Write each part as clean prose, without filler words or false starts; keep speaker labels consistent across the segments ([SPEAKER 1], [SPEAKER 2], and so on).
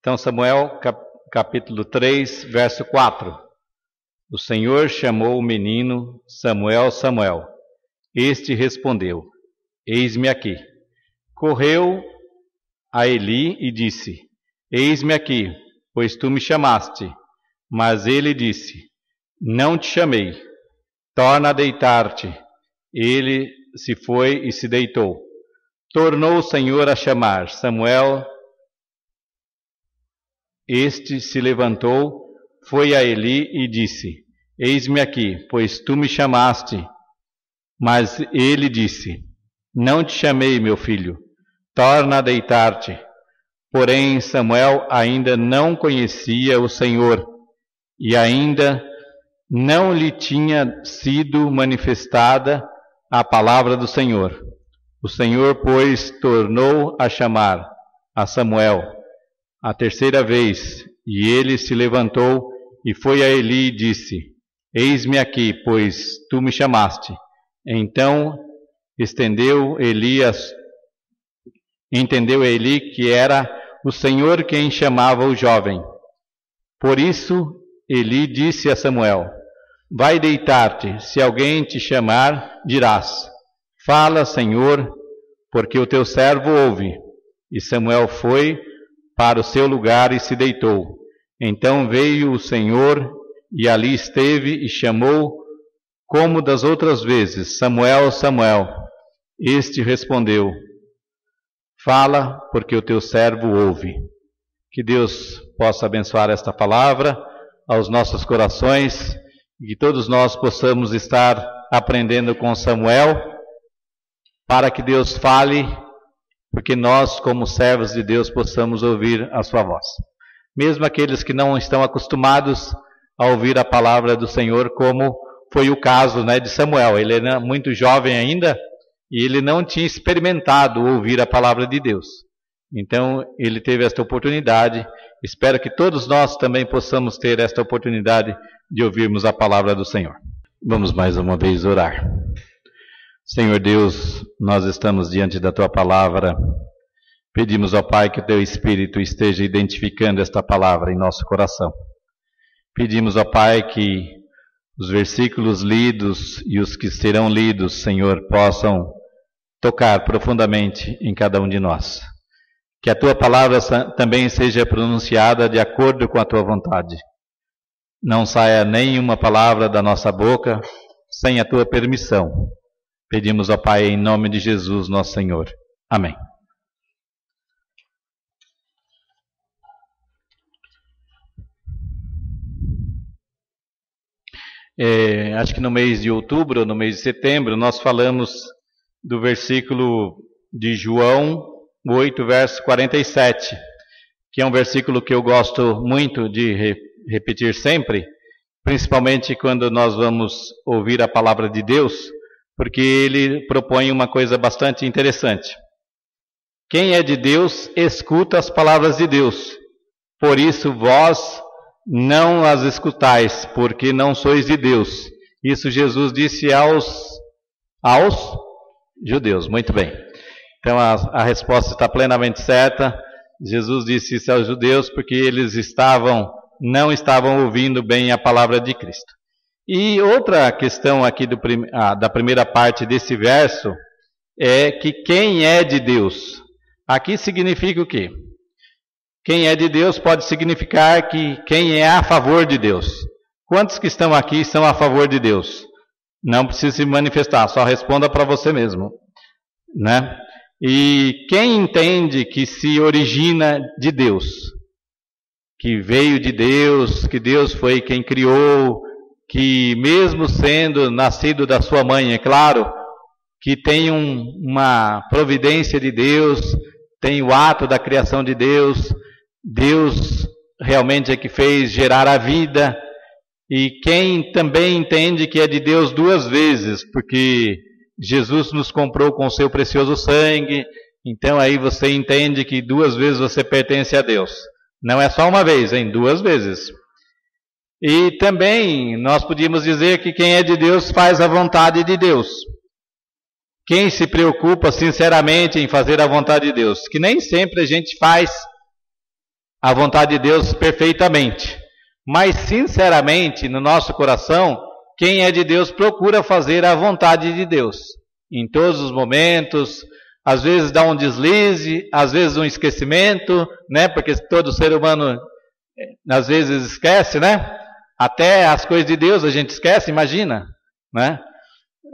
[SPEAKER 1] Então, Samuel, capítulo 3, verso 4. O Senhor chamou o menino: Samuel, Samuel. Este respondeu: Eis-me aqui. Correu a Eli e disse: Eis-me aqui, pois tu me chamaste. Mas ele disse: Não te chamei. Torna a deitar-te. Ele se foi e se deitou. Tornou o Senhor a chamar: Samuel. Este se levantou, foi a Eli e disse: Eis-me aqui, pois tu me chamaste. Mas ele disse: Não te chamei, meu filho. Torna a deitar-te. Porém, Samuel ainda não conhecia o Senhor, e ainda não lhe tinha sido manifestada a palavra do Senhor. O Senhor, pois, tornou a chamar a Samuel a terceira vez, e ele se levantou e foi a Eli e disse: Eis-me aqui, pois tu me chamaste. Então entendeu Eli que era o Senhor quem chamava o jovem. Por isso Eli disse a Samuel: Vai deitar-te, se alguém te chamar, dirás: Fala, Senhor, porque o teu servo ouve. E Samuel foi para o seu lugar e se deitou. Então veio o Senhor e ali esteve e chamou, como das outras vezes: Samuel, Samuel. Este respondeu: Fala, porque o teu servo ouve. Que Deus possa abençoar esta palavra aos nossos corações e que todos nós possamos estar aprendendo com Samuel, para que Deus fale, porque nós, como servos de Deus, possamos ouvir a sua voz. Mesmo aqueles que não estão acostumados a ouvir a palavra do Senhor, como foi o caso, de Samuel. Ele era muito jovem ainda e ele não tinha experimentado ouvir a palavra de Deus. Então, ele teve esta oportunidade. Espero que todos nós também possamos ter esta oportunidade de ouvirmos a palavra do Senhor. Vamos mais uma vez orar. Senhor Deus, nós estamos diante da Tua palavra. Pedimos ao Pai que o Teu Espírito esteja identificando esta palavra em nosso coração. Pedimos ao Pai que os versículos lidos e os que serão lidos, Senhor, possam tocar profundamente em cada um de nós. Que a Tua palavra também seja pronunciada de acordo com a Tua vontade. Não saia nenhuma palavra da nossa boca sem a Tua permissão. Pedimos ao Pai em nome de Jesus, nosso Senhor. Amém. Acho que no mês de outubro ou no mês de setembro nós falamos do versículo de João 8, verso 47, que é um versículo que eu gosto muito de repetir sempre, principalmente quando nós vamos ouvir a palavra de Deus, porque ele propõe uma coisa bastante interessante. Quem é de Deus, escuta as palavras de Deus. Por isso vós não as escutais, porque não sois de Deus. Isso Jesus disse aos judeus. Muito bem. Então a resposta está plenamente certa. Jesus disse isso aos judeus porque eles não estavam ouvindo bem a palavra de Cristo. E outra questão aqui da primeira parte desse verso é que quem é de Deus? Aqui significa o quê? Quem é de Deus pode significar que quem é a favor de Deus. Quantos que estão aqui são a favor de Deus? Não precisa se manifestar, só responda para você mesmo, E quem entende que se origina de Deus, que veio de Deus, que Deus foi quem criou, que mesmo sendo nascido da sua mãe, é claro, que tem uma providência de Deus, tem o ato da criação de Deus, Deus realmente é que fez gerar a vida, e quem também entende que é de Deus duas vezes, porque Jesus nos comprou com o seu precioso sangue, então aí você entende que duas vezes você pertence a Deus. Não é só uma vez, duas vezes. E também nós podíamos dizer que quem é de Deus faz a vontade de Deus. Quem se preocupa sinceramente em fazer a vontade de Deus, que nem sempre a gente faz a vontade de Deus perfeitamente. Mas, sinceramente, no nosso coração, quem é de Deus procura fazer a vontade de Deus. Em todos os momentos, às vezes dá um deslize, às vezes um esquecimento, né? Porque todo ser humano, às vezes, esquece, né? Até as coisas de Deus a gente esquece, imagina, né?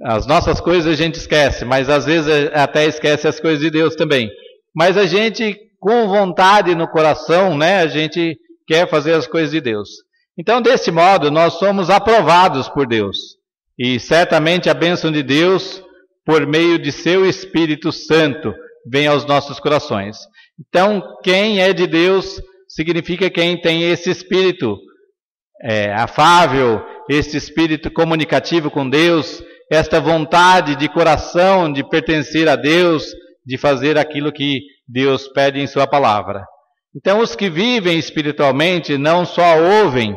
[SPEAKER 1] As nossas coisas a gente esquece, mas às vezes até esquece as coisas de Deus também. Mas a gente, com vontade no coração, né? A gente quer fazer as coisas de Deus. Então, desse modo, nós somos aprovados por Deus. E certamente a bênção de Deus, por meio de seu Espírito Santo, vem aos nossos corações. Então, quem é de Deus significa quem tem esse espírito afável, esse espírito comunicativo com Deus, esta vontade de coração de pertencer a Deus, de fazer aquilo que Deus pede em sua palavra. Então, os que vivem espiritualmente não só ouvem,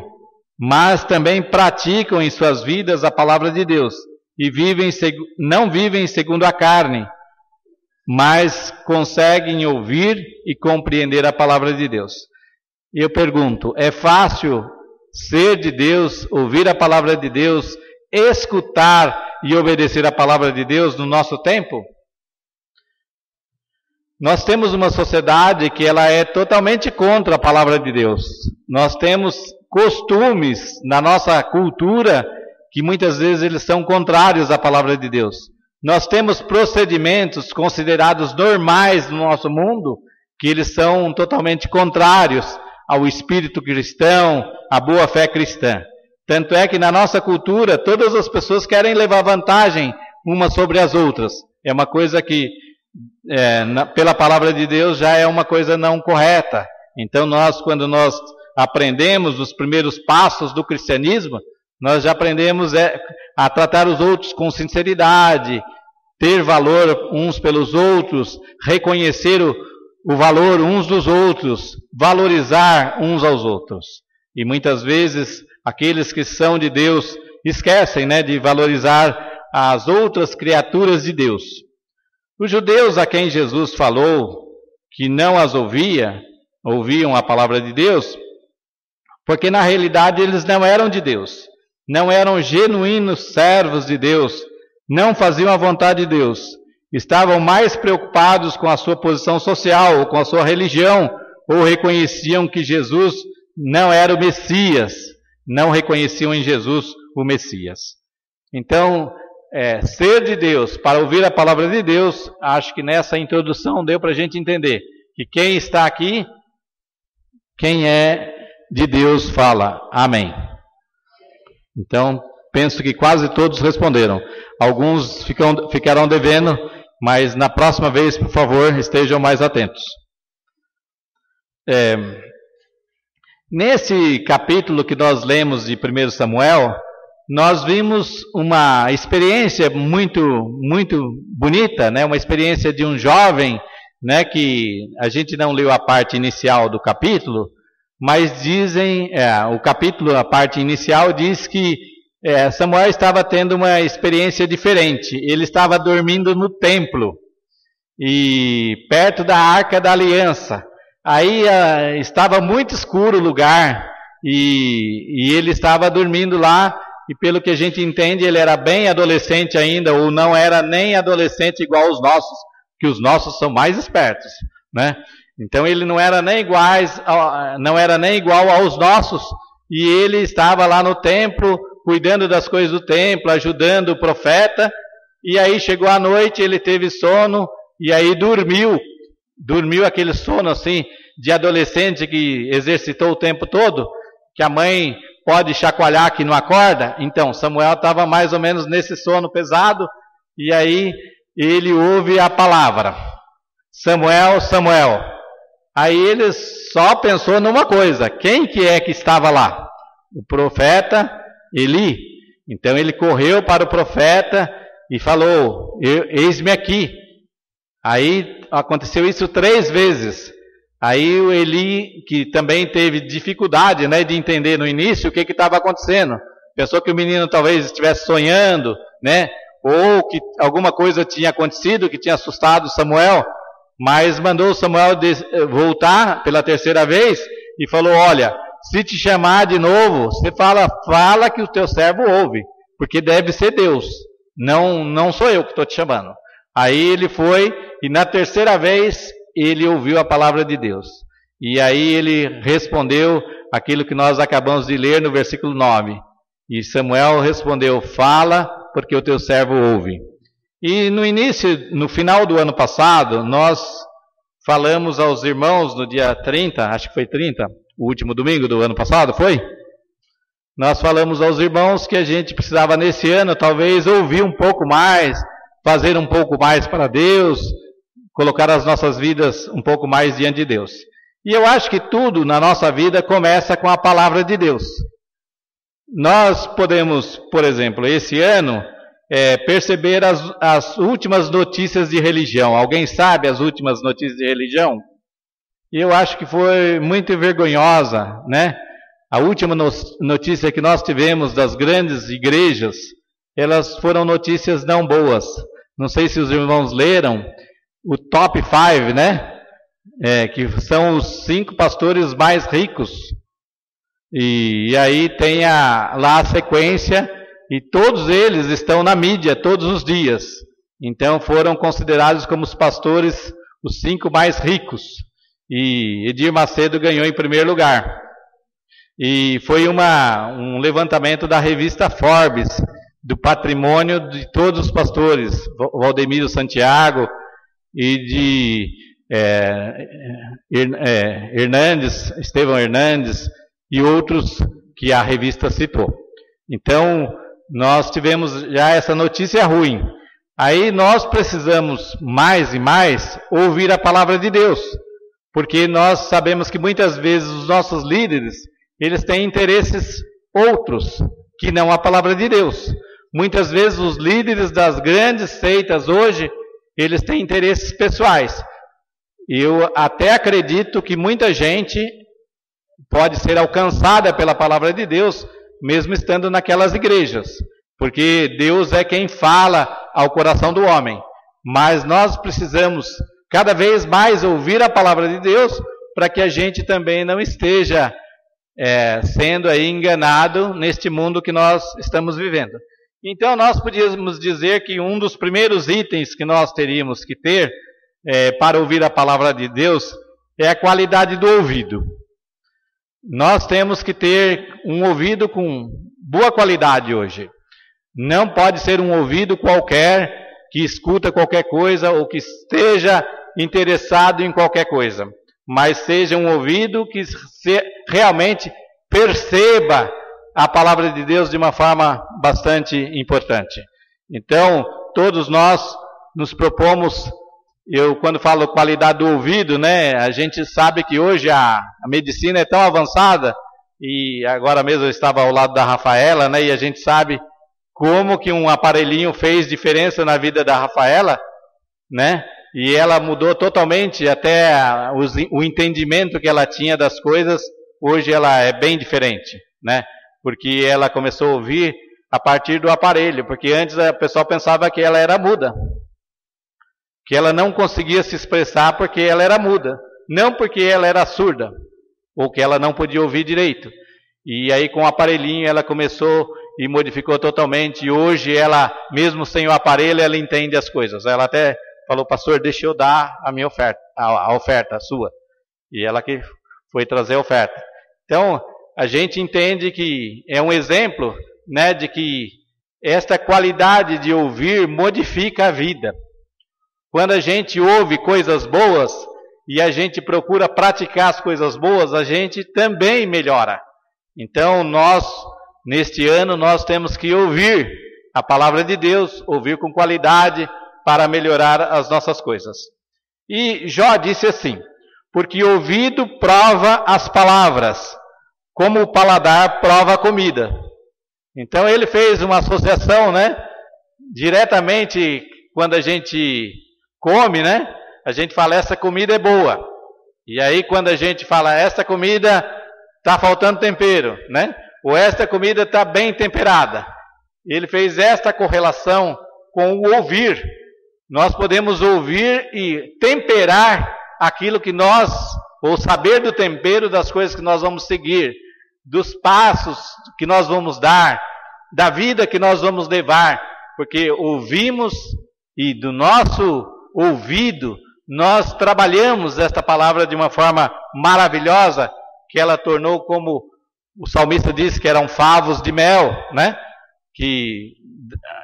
[SPEAKER 1] mas também praticam em suas vidas a palavra de Deus. E não vivem segundo a carne, mas conseguem ouvir e compreender a palavra de Deus. E eu pergunto, é fácil ser de Deus, ouvir a palavra de Deus, escutar e obedecer a palavra de Deus no nosso tempo? Nós temos uma sociedade que ela é totalmente contra a palavra de Deus. Nós temos costumes na nossa cultura que muitas vezes eles são contrários à palavra de Deus. Nós temos procedimentos considerados normais no nosso mundo que eles são totalmente contrários ao espírito cristão, à boa fé cristã. Tanto é que na nossa cultura todas as pessoas querem levar vantagem umas sobre as outras. É uma coisa que pela palavra de Deus já é uma coisa não correta. Então quando nós aprendemos os primeiros passos do cristianismo, nós já aprendemos a tratar os outros com sinceridade, ter valor uns pelos outros, reconhecer o valor uns dos outros, valorizar uns aos outros. E muitas vezes aqueles que são de Deus esquecem, né, de valorizar as outras criaturas de Deus. Os judeus a quem Jesus falou que não as ouviam a palavra de Deus, porque na realidade eles não eram de Deus, não eram genuínos servos de Deus, não faziam a vontade de Deus, estavam mais preocupados com a sua posição social ou com a sua religião, ou reconheciam que Jesus não era o Messias, não reconheciam em Jesus o Messias. Então, ser de Deus, para ouvir a palavra de Deus, acho que nessa introdução deu para a gente entender que quem está aqui, quem é de Deus fala amém. Então, penso que quase todos responderam. Alguns ficarão devendo, mas na próxima vez, por favor, estejam mais atentos. Nesse capítulo que nós lemos de 1 Samuel, nós vimos uma experiência muito, muito bonita, né? Uma experiência de um jovem, né? Que a gente não leu a parte inicial do capítulo, mas dizem, o capítulo, a parte inicial diz que Samuel estava tendo uma experiência diferente. Ele estava dormindo no templo, e perto da Arca da Aliança. Aí estava muito escuro o lugar, e ele estava dormindo lá, e pelo que a gente entende, ele era bem adolescente ainda, ou não era nem adolescente igual aos nossos, que os nossos são mais espertos, né? Então ele não era nem igual aos nossos, e ele estava lá no templo, cuidando das coisas do templo, ajudando o profeta, e aí chegou a noite, ele teve sono, e aí dormiu aquele sono assim, de adolescente que exercitou o tempo todo, que a mãe pode chacoalhar que não acorda. Então Samuel estava mais ou menos nesse sono pesado, e aí ele ouve a palavra, Samuel, Samuel. Aí ele só pensou numa coisa, quem que é que estava lá? O profeta Eli. Então ele correu para o profeta e falou, eis-me aqui. Aí aconteceu isso 3 vezes. Aí o Eli, que também teve dificuldade, né, de entender no início o que estava acontecendo, pensou que o menino talvez estivesse sonhando, né, ou que alguma coisa tinha acontecido que tinha assustado Samuel, mas mandou Samuel voltar pela 3ª vez, e falou: olha, se te chamar de novo, você fala que o teu servo ouve, porque deve ser Deus, não sou eu que estou te chamando. Aí ele foi, e na terceira vez ele ouviu a palavra de Deus. E aí ele respondeu aquilo que nós acabamos de ler no versículo 9. E Samuel respondeu: fala, porque o teu servo ouve. E no final do ano passado, nós falamos aos irmãos no dia 30, acho que foi 30, o último domingo do ano passado, foi? Nós falamos aos irmãos que a gente precisava nesse ano talvez ouvir um pouco mais, fazer um pouco mais para Deus, colocar as nossas vidas um pouco mais diante de Deus. E eu acho que tudo na nossa vida começa com a palavra de Deus. Nós podemos, por exemplo, esse ano, perceber as últimas notícias de religião. Alguém sabe as últimas notícias de religião? E eu acho que foi muito vergonhosa, né? A última notícia que nós tivemos das grandes igrejas, elas foram notícias não boas. Não sei se os irmãos leram o top 5, né? Que são os 5 pastores mais ricos. E aí tem lá a sequência, e todos eles estão na mídia todos os dias. Então foram considerados como os pastores, os 5 mais ricos. E Edir Macedo ganhou em primeiro lugar. E foi um levantamento da revista Forbes, do patrimônio de todos os pastores, Valdemiro Santiago e de Estevão Hernandes e outros que a revista citou. Então, nós tivemos já essa notícia ruim. Aí nós precisamos mais e mais ouvir a palavra de Deus, porque nós sabemos que muitas vezes os nossos líderes, eles têm interesses outros que não a palavra de Deus. Muitas vezes os líderes das grandes seitas hoje, eles têm interesses pessoais. Eu até acredito que muita gente pode ser alcançada pela palavra de Deus, mesmo estando naquelas igrejas, porque Deus é quem fala ao coração do homem. Mas nós precisamos cada vez mais ouvir a palavra de Deus, para que a gente também não esteja sendo aí enganado neste mundo que nós estamos vivendo. Então nós podíamos dizer que um dos primeiros itens que nós teríamos que ter para ouvir a palavra de Deus é a qualidade do ouvido. Nós temos que ter um ouvido com boa qualidade hoje. Não pode ser um ouvido qualquer que escuta qualquer coisa ou que esteja interessado em qualquer coisa, mas seja um ouvido que realmente perceba a palavra de Deus de uma forma bastante importante. Então, todos nós nos propomos, quando falo qualidade do ouvido, né, a gente sabe que hoje a medicina é tão avançada, e agora mesmo eu estava ao lado da Rafaela, né, e a gente sabe como que um aparelhinho fez diferença na vida da Rafaela, né, e ela mudou totalmente, até o entendimento que ela tinha das coisas, hoje ela é bem diferente, né, porque ela começou a ouvir a partir do aparelho, porque antes a pessoa pensava que ela era muda, que ela não conseguia se expressar porque ela era muda, não porque ela era surda, ou que ela não podia ouvir direito. E aí com o aparelhinho ela começou e modificou totalmente, e hoje ela, mesmo sem o aparelho, ela entende as coisas. Ela até falou: pastor, deixa eu dar a minha oferta, a oferta sua. E ela que foi trazer a oferta. Então, a gente entende que é um exemplo, né, de que esta qualidade de ouvir modifica a vida. Quando a gente ouve coisas boas e a gente procura praticar as coisas boas, a gente também melhora. Então, neste ano, nós temos que ouvir a palavra de Deus, ouvir com qualidade para melhorar as nossas coisas. E Jó disse assim: porque o ouvido prova as palavras, como o paladar prova a comida. Então ele fez uma associação, né? Diretamente, quando a gente come, né? A gente fala: essa comida é boa. E aí quando a gente fala: essa comida está faltando tempero, né? Ou esta comida está bem temperada. Ele fez esta correlação com o ouvir. Nós podemos ouvir e temperar aquilo que nós ou saber do tempero das coisas que nós vamos seguir, dos passos que nós vamos dar, da vida que nós vamos levar, porque ouvimos e do nosso ouvido nós trabalhamos esta palavra de uma forma maravilhosa, que ela tornou, como o salmista disse, que eram favos de mel, né? Que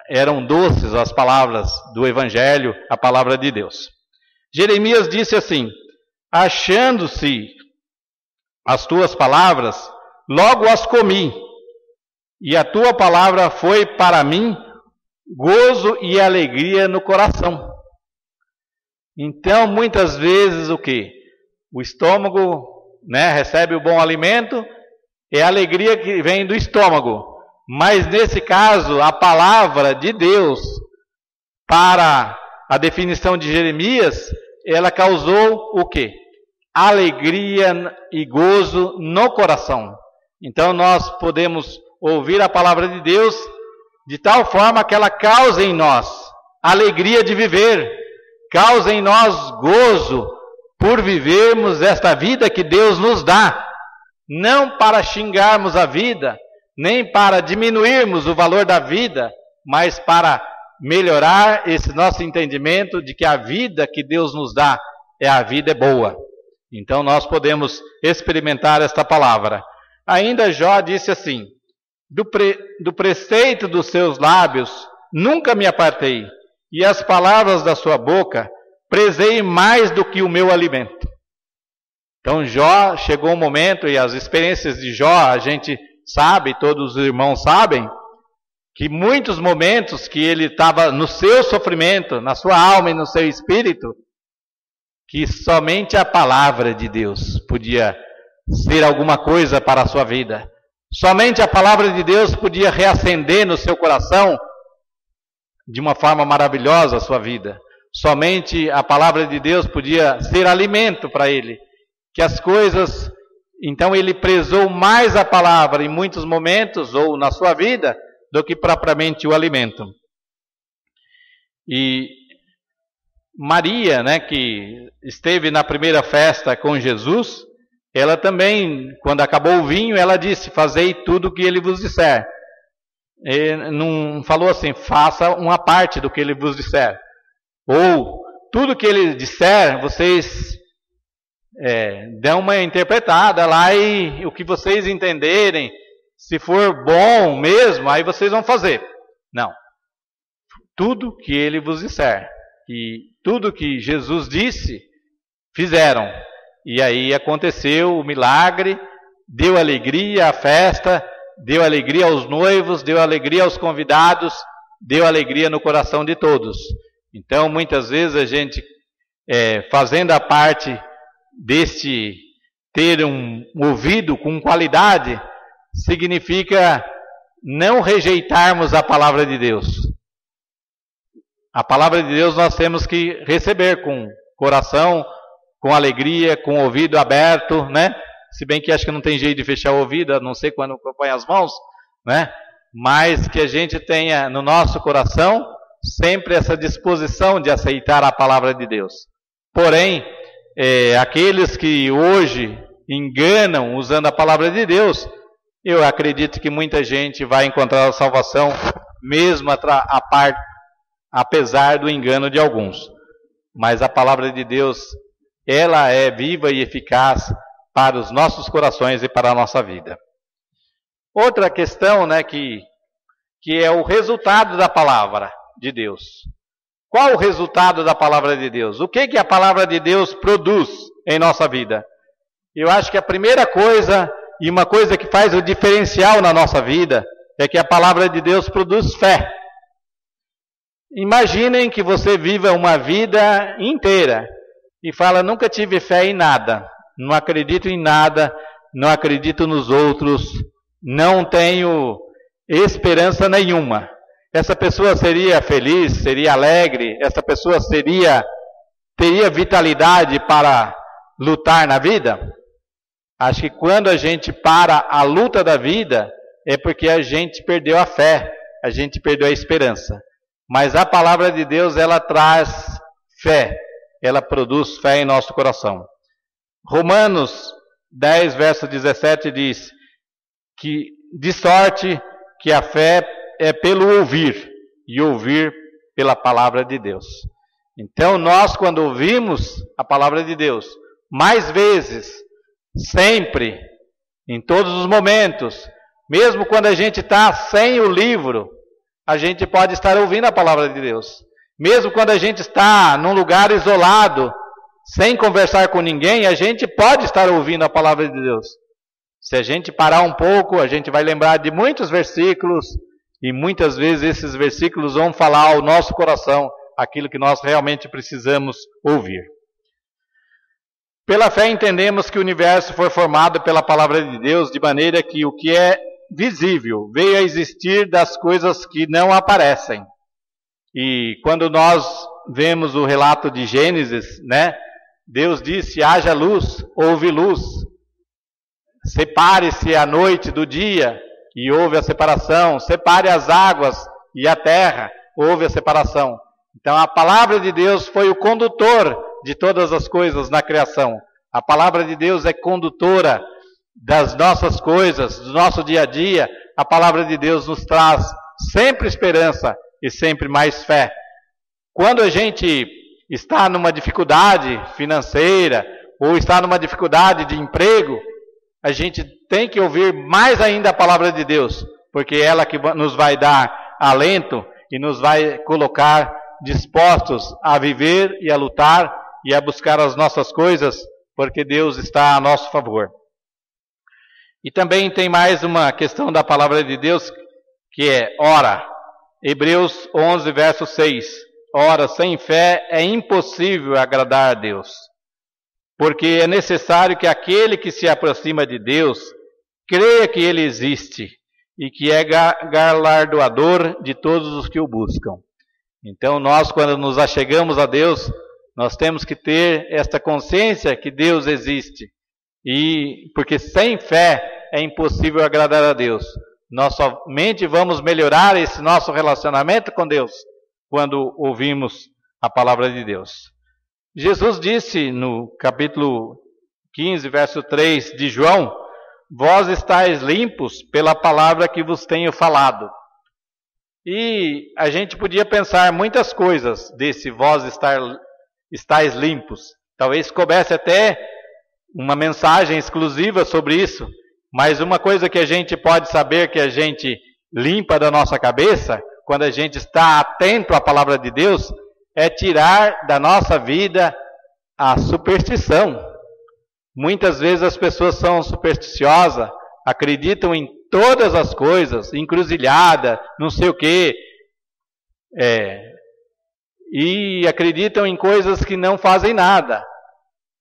[SPEAKER 1] eram doces as palavras do Evangelho, a palavra de Deus. Jeremias disse assim: achando-se as tuas palavras, logo as comi, e a tua palavra foi para mim gozo e alegria no coração. Então, muitas vezes o quê? O estômago, né, recebe o bom alimento, é a alegria que vem do estômago. Mas nesse caso, a palavra de Deus, para a definição de Jeremias, ela causou o quê? Alegria e gozo no coração. Então nós podemos ouvir a palavra de Deus de tal forma que ela cause em nós alegria de viver, cause em nós gozo por vivermos esta vida que Deus nos dá, não para xingarmos a vida, nem para diminuirmos o valor da vida, mas para melhorar esse nosso entendimento de que a vida que Deus nos dá é a vida boa. Então nós podemos experimentar esta palavra. Ainda Jó disse assim: do preceito dos seus lábios nunca me apartei, e as palavras da sua boca prezei mais do que o meu alimento. Então Jó, chegou um momento, e as experiências de Jó a gente sabe, todos os irmãos sabem, que muitos momentos que ele estava no seu sofrimento, na sua alma e no seu espírito, que somente a palavra de Deus podia ser alguma coisa para a sua vida. Somente a palavra de Deus podia reacender no seu coração de uma forma maravilhosa a sua vida. Somente a palavra de Deus podia ser alimento para ele. Que as coisas... Então ele prezou mais a palavra em muitos momentos, ou na sua vida, do que propriamente o alimento. E Maria, né, que esteve na primeira festa com Jesus, ela também, quando acabou o vinho, ela disse: fazei tudo o que ele vos disser. E não falou assim: faça uma parte do que ele vos disser. Ou, tudo que ele disser, vocês dão uma interpretada lá, e o que vocês entenderem, se for bom mesmo, aí vocês vão fazer. Não. Tudo que ele vos disser. E tudo que Jesus disse, fizeram. E aí aconteceu o milagre, deu alegria à festa, deu alegria aos noivos, deu alegria aos convidados, deu alegria no coração de todos. Então, muitas vezes a gente, fazendo a parte deste ter um ouvido com qualidade, significa não rejeitarmos a palavra de Deus. A palavra de Deus nós temos que receber com coração, com alegria, com o ouvido aberto, né? Se bem que acho que não tem jeito de fechar o ouvido, a não ser quando põe as mãos, né? Mas que a gente tenha no nosso coração sempre essa disposição de aceitar a palavra de Deus. Porém, aqueles que hoje enganam usando a palavra de Deus, eu acredito que muita gente vai encontrar a salvação mesmo apesar do engano de alguns. Mas a palavra de Deus, ela é viva e eficaz para os nossos corações e para a nossa vida. Outra questão, né, que é o resultado da palavra de Deus. Qual o resultado da palavra de Deus? O que a palavra de Deus produz em nossa vida? Eu acho que a primeira coisa, e uma coisa que faz o diferencial na nossa vida, é que a palavra de Deus produz fé. Imaginem que você viva uma vida inteira e fala: nunca tive fé em nada, não acredito em nada, não acredito nos outros, não tenho esperança nenhuma. Essa pessoa seria feliz, seria alegre? Essa pessoa teria vitalidade para lutar na vida? Acho que quando a gente para a luta da vida, é porque a gente perdeu a fé, a gente perdeu a esperança. Mas a palavra de Deus, ela traz fé, ela produz fé em nosso coração. Romanos 10, verso 17 diz que de sorte que a fé é pelo ouvir, e ouvir pela palavra de Deus. Então nós, quando ouvimos a palavra de Deus, mais vezes, sempre, em todos os momentos, mesmo quando a gente está sem o livro, a gente pode estar ouvindo a palavra de Deus. Mesmo quando a gente está num lugar isolado, sem conversar com ninguém, a gente pode estar ouvindo a palavra de Deus. Se a gente parar um pouco, a gente vai lembrar de muitos versículos, e muitas vezes esses versículos vão falar ao nosso coração aquilo que nós realmente precisamos ouvir. Pela fé entendemos que o universo foi formado pela palavra de Deus, de maneira que o que é visível veio a existir das coisas que não aparecem. E quando nós vemos o relato de Gênesis, né? Deus disse: haja luz, houve luz. Separe-se a noite do dia, e houve a separação. Separe as águas e a terra, houve a separação. Então a palavra de Deus foi o condutor de todas as coisas na criação. A palavra de Deus é condutora das nossas coisas, do nosso dia a dia. A palavra de Deus nos traz sempre esperança e sempre mais fé. Quando a gente está numa dificuldade financeira, ou está numa dificuldade de emprego, a gente tem que ouvir mais ainda a palavra de Deus, porque é ela que nos vai dar alento e nos vai colocar dispostos a viver e a lutar e a buscar as nossas coisas, porque Deus está a nosso favor. E também tem mais uma questão da palavra de Deus, que é ora. Hebreus 11, verso 6. Ora, sem fé é impossível agradar a Deus, porque é necessário que aquele que se aproxima de Deus creia que Ele existe e que é galardoador de todos os que o buscam. Então nós, quando nos achegamos a Deus, nós temos que ter esta consciência que Deus existe. E porque sem fé é impossível agradar a Deus. Nós somente vamos melhorar esse nosso relacionamento com Deus quando ouvimos a palavra de Deus. Jesus disse no capítulo 15, verso 3 de João: vós estáis limpos pela palavra que vos tenho falado. E a gente podia pensar muitas coisas desse vós estáis limpos. Talvez coubesse até uma mensagem exclusiva sobre isso. Mas uma coisa que a gente pode saber que a gente limpa da nossa cabeça, quando a gente está atento à palavra de Deus, é tirar da nossa vida a superstição. Muitas vezes as pessoas são supersticiosas, acreditam em todas as coisas, encruzilhada, não sei o quê, e acreditam em coisas que não fazem nada,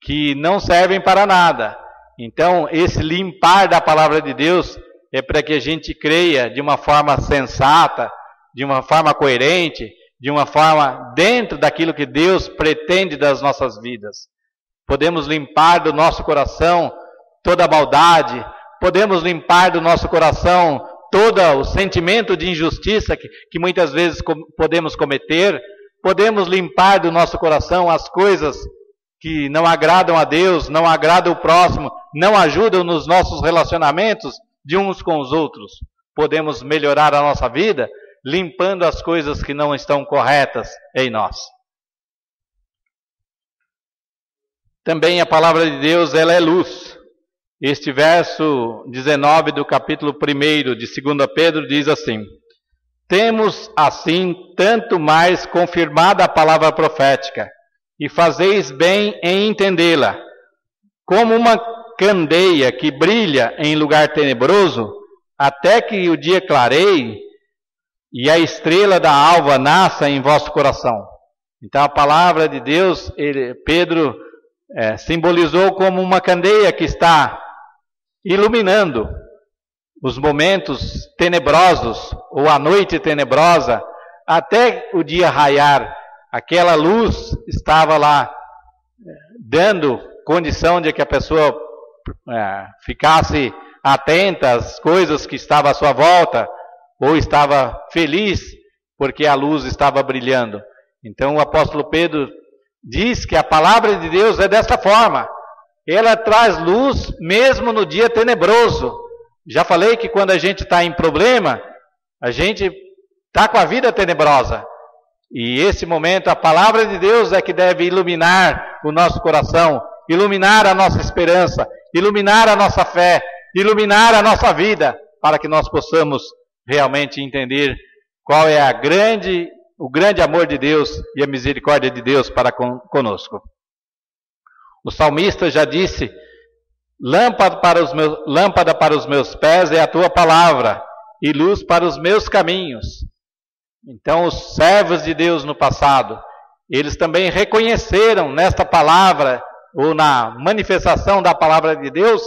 [SPEAKER 1] que não servem para nada. Então, esse limpar da palavra de Deus é para que a gente creia de uma forma sensata, de uma forma coerente, de uma forma dentro daquilo que Deus pretende das nossas vidas. Podemos limpar do nosso coração toda a maldade, podemos limpar do nosso coração todo o sentimento de injustiça que muitas vezes podemos cometer, podemos limpar do nosso coração as coisas que não agradam a Deus, não agradam o próximo, não ajudam nos nossos relacionamentos de uns com os outros. Podemos melhorar a nossa vida limpando as coisas que não estão corretas em nós. Também a palavra de Deus, ela é luz. Este verso 19 do capítulo 1 de 2 Pedro diz assim: temos assim tanto mais confirmada a palavra profética, e fazeis bem em entendê-la, como uma candeia que brilha em lugar tenebroso, até que o dia clareie e a estrela da alva nasça em vosso coração. Então a palavra de Deus, Pedro simbolizou como uma candeia que está iluminando os momentos tenebrosos, ou a noite tenebrosa, até o dia raiar. Aquela luz estava lá, dando condição de que a pessoa ficasse atenta às coisas que estavam à sua volta, ou estava feliz porque a luz estava brilhando. Então o apóstolo Pedro diz que a palavra de Deus é desta forma. ela traz luz mesmo no dia tenebroso. Já falei que quando a gente está em problema, a gente está com a vida tenebrosa. E esse momento, a palavra de Deus é que deve iluminar o nosso coração, iluminar a nossa esperança, iluminar a nossa fé, iluminar a nossa vida, para que nós possamos realmente entender qual é o grande amor de Deus e a misericórdia de Deus para conosco. O salmista já disse: lâmpada para os meus pés é a tua palavra, e luz para os meus caminhos. Então, os servos de Deus no passado, eles também reconheceram nesta palavra, ou na manifestação da palavra de Deus,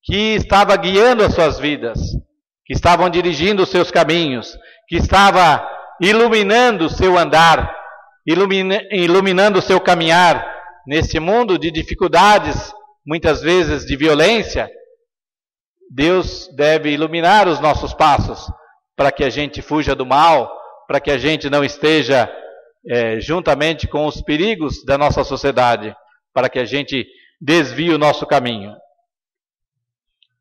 [SPEAKER 1] que estava guiando as suas vidas, que estavam dirigindo os seus caminhos, que estava iluminando o seu andar, iluminando o seu caminhar nesse mundo de dificuldades, muitas vezes de violência. Deus deve iluminar os nossos passos para que a gente fuja do mal, para que a gente não esteja juntamente com os perigos da nossa sociedade, para que a gente desvie o nosso caminho.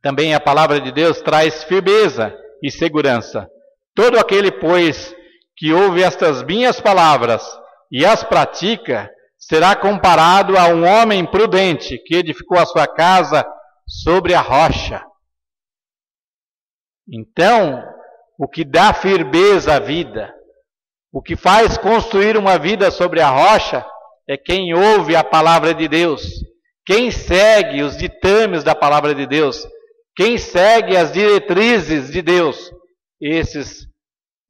[SPEAKER 1] Também a palavra de Deus traz firmeza e segurança. Todo aquele, pois, que ouve estas minhas palavras e as pratica, será comparado a um homem prudente que edificou a sua casa sobre a rocha. Então, o que dá firmeza à vida, o que faz construir uma vida sobre a rocha, é quem ouve a palavra de Deus, quem segue os ditames da palavra de Deus, quem segue as diretrizes de Deus. Esses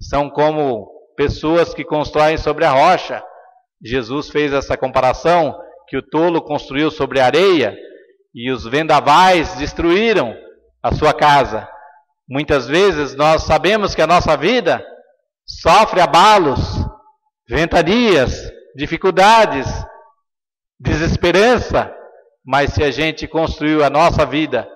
[SPEAKER 1] são como pessoas que constroem sobre a rocha. Jesus fez essa comparação, que o tolo construiu sobre a areia e os vendavais destruíram a sua casa. Muitas vezes nós sabemos que a nossa vida sofre abalos, ventanias, dificuldades, desesperança, mas se a gente construiu a nossa vida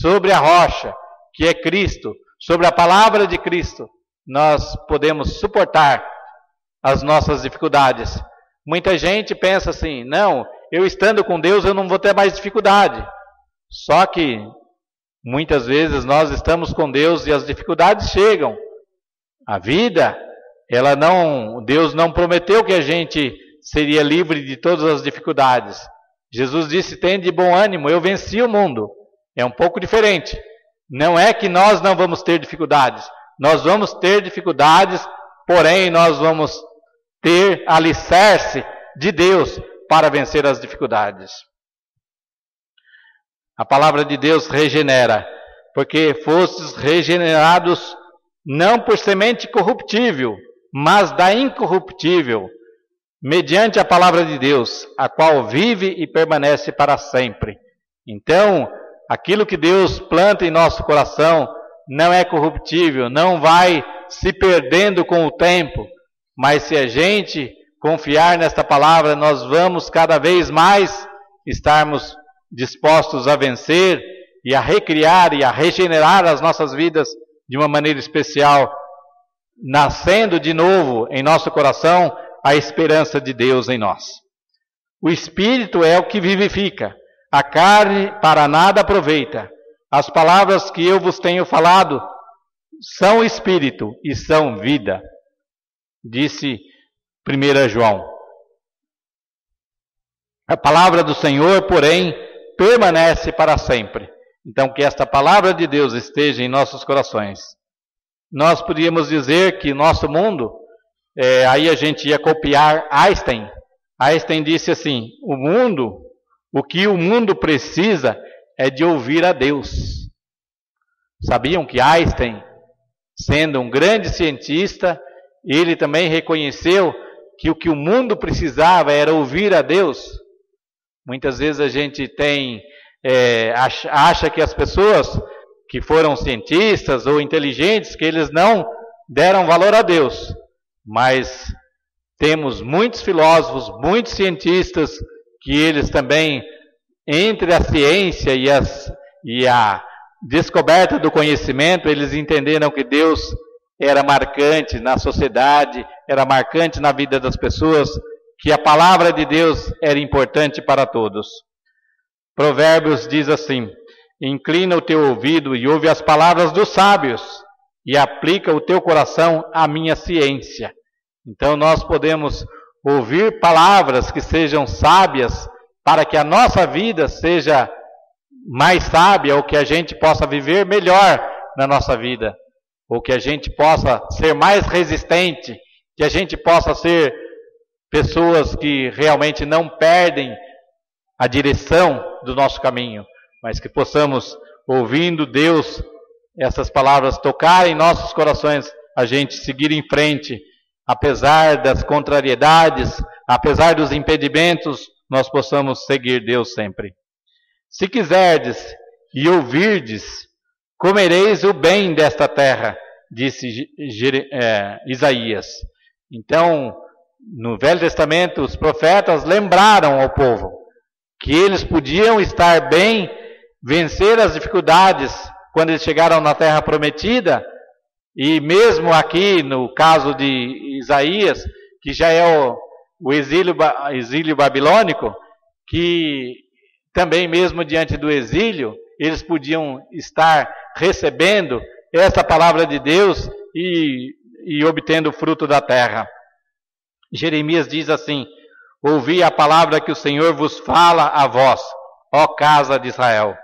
[SPEAKER 1] sobre a rocha, que é Cristo, sobre a palavra de Cristo, nós podemos suportar as nossas dificuldades. Muita gente pensa assim: não, eu estando com Deus eu não vou ter mais dificuldade. Só que muitas vezes nós estamos com Deus e as dificuldades chegam. A vida, Deus não prometeu que a gente seria livre de todas as dificuldades. Jesus disse: tende de bom ânimo, eu venci o mundo. É um pouco diferente. Não é que nós não vamos ter dificuldades. Nós vamos ter dificuldades, porém nós vamos ter alicerce de Deus para vencer as dificuldades. A palavra de Deus regenera, porque fostes regenerados não por semente corruptível, mas da incorruptível, mediante a palavra de Deus, a qual vive e permanece para sempre. Então, aquilo que Deus planta em nosso coração não é corruptível, não vai se perdendo com o tempo, mas se a gente confiar nesta palavra, nós vamos cada vez mais estarmos dispostos a vencer e a recriar e a regenerar as nossas vidas de uma maneira especial, nascendo de novo em nosso coração a esperança de Deus em nós. O Espírito é o que vivifica, a carne para nada aproveita. As palavras que eu vos tenho falado são Espírito e são vida, disse 1 João. A palavra do Senhor, porém, permanece para sempre. Então, que esta palavra de Deus esteja em nossos corações. Nós podíamos dizer que nosso mundo, aí a gente ia copiar Einstein. Einstein disse assim: o que o mundo precisa é de ouvir a Deus. Sabiam que Einstein, sendo um grande cientista, ele também reconheceu que o que o mundo precisava era ouvir a Deus? Muitas vezes a gente acha que as pessoas que foram cientistas ou inteligentes, que eles não deram valor a Deus. Mas temos muitos filósofos, muitos cientistas, que eles também, entre a ciência e a descoberta do conhecimento, eles entenderam que Deus era marcante na sociedade, era marcante na vida das pessoas, que a palavra de Deus era importante para todos. Provérbios diz assim: inclina o teu ouvido e ouve as palavras dos sábios, e aplica o teu coração à minha ciência. Então nós podemos ouvir palavras que sejam sábias, para que a nossa vida seja mais sábia, ou que a gente possa viver melhor na nossa vida, ou que a gente possa ser mais resistente, que a gente possa ser pessoas que realmente não perdem a direção do nosso caminho, mas que possamos, ouvindo Deus, essas palavras tocarem em nossos corações, a gente seguir em frente, apesar das contrariedades, apesar dos impedimentos, nós possamos seguir Deus sempre. Se quiserdes e ouvirdes, comereis o bem desta terra, disse Isaías. Então, no Velho Testamento, os profetas lembraram ao povo que eles podiam estar bem, vencer as dificuldades quando eles chegaram na terra prometida, e mesmo aqui no caso de Isaías, que já é o exílio babilônico, que também mesmo diante do exílio, eles podiam estar recebendo essa palavra de Deus e obtendo o fruto da terra. Jeremias diz assim: ouvi a palavra que o Senhor vos fala a vós, ó casa de Israel.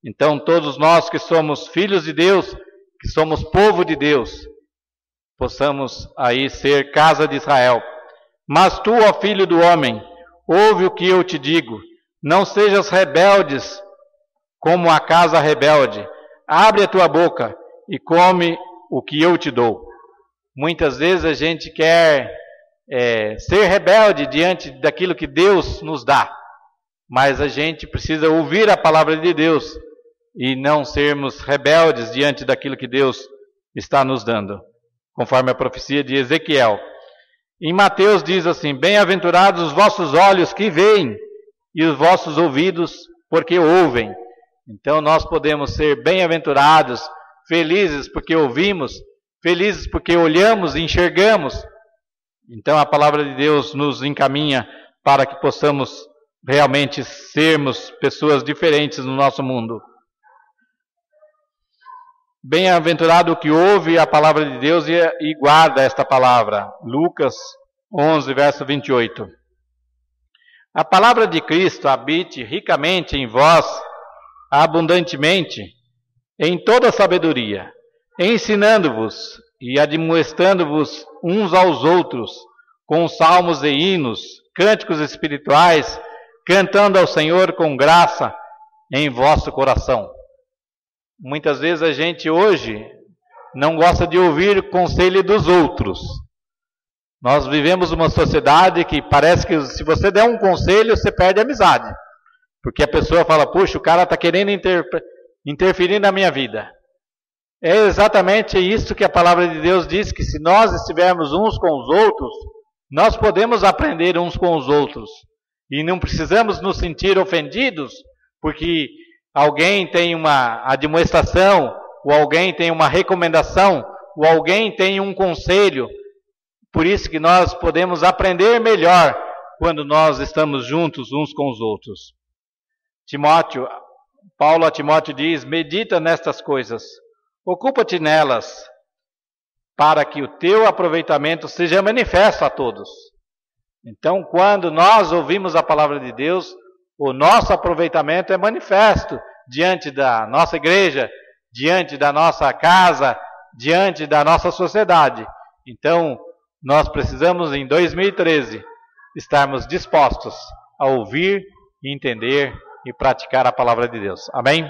[SPEAKER 1] Então todos nós que somos filhos de Deus, que somos povo de Deus, possamos aí ser casa de Israel. Mas tu, ó filho do homem, ouve o que eu te digo, não sejas rebeldes como a casa rebelde, abre a tua boca e come o que eu te dou. Muitas vezes a gente quer ser rebelde diante daquilo que Deus nos dá, mas a gente precisa ouvir a palavra de Deus e não sermos rebeldes diante daquilo que Deus está nos dando, conforme a profecia de Ezequiel. Em Mateus diz assim: bem-aventurados os vossos olhos que veem e os vossos ouvidos porque ouvem. Então nós podemos ser bem-aventurados, felizes porque ouvimos, felizes porque olhamos e enxergamos. Então a palavra de Deus nos encaminha para que possamos realmente sermos pessoas diferentes no nosso mundo. Bem-aventurado o que ouve a palavra de Deus e guarda esta palavra. Lucas 11, verso 28. A palavra de Cristo habite ricamente em vós, abundantemente, em toda sabedoria, ensinando-vos e admoestando-vos uns aos outros, com salmos e hinos, cânticos espirituais, cantando ao Senhor com graça em vosso coração. Muitas vezes a gente hoje não gosta de ouvir o conselho dos outros. Nós vivemos uma sociedade que parece que se você der um conselho, você perde a amizade. Porque a pessoa fala: puxa, o cara está querendo interferir na minha vida. É exatamente isso que a palavra de Deus diz, que se nós estivermos uns com os outros, nós podemos aprender uns com os outros. E não precisamos nos sentir ofendidos, porque alguém tem uma admoestação, ou alguém tem uma recomendação, ou alguém tem um conselho. Por isso que nós podemos aprender melhor quando nós estamos juntos uns com os outros. Paulo a Timóteo diz: medita nestas coisas, ocupa-te nelas, para que o teu aproveitamento seja manifesto a todos. Então, quando nós ouvimos a palavra de Deus, o nosso aproveitamento é manifesto diante da nossa igreja, diante da nossa casa, diante da nossa sociedade. Então, nós precisamos, em 2013, estarmos dispostos a ouvir, entender e praticar a palavra de Deus. Amém?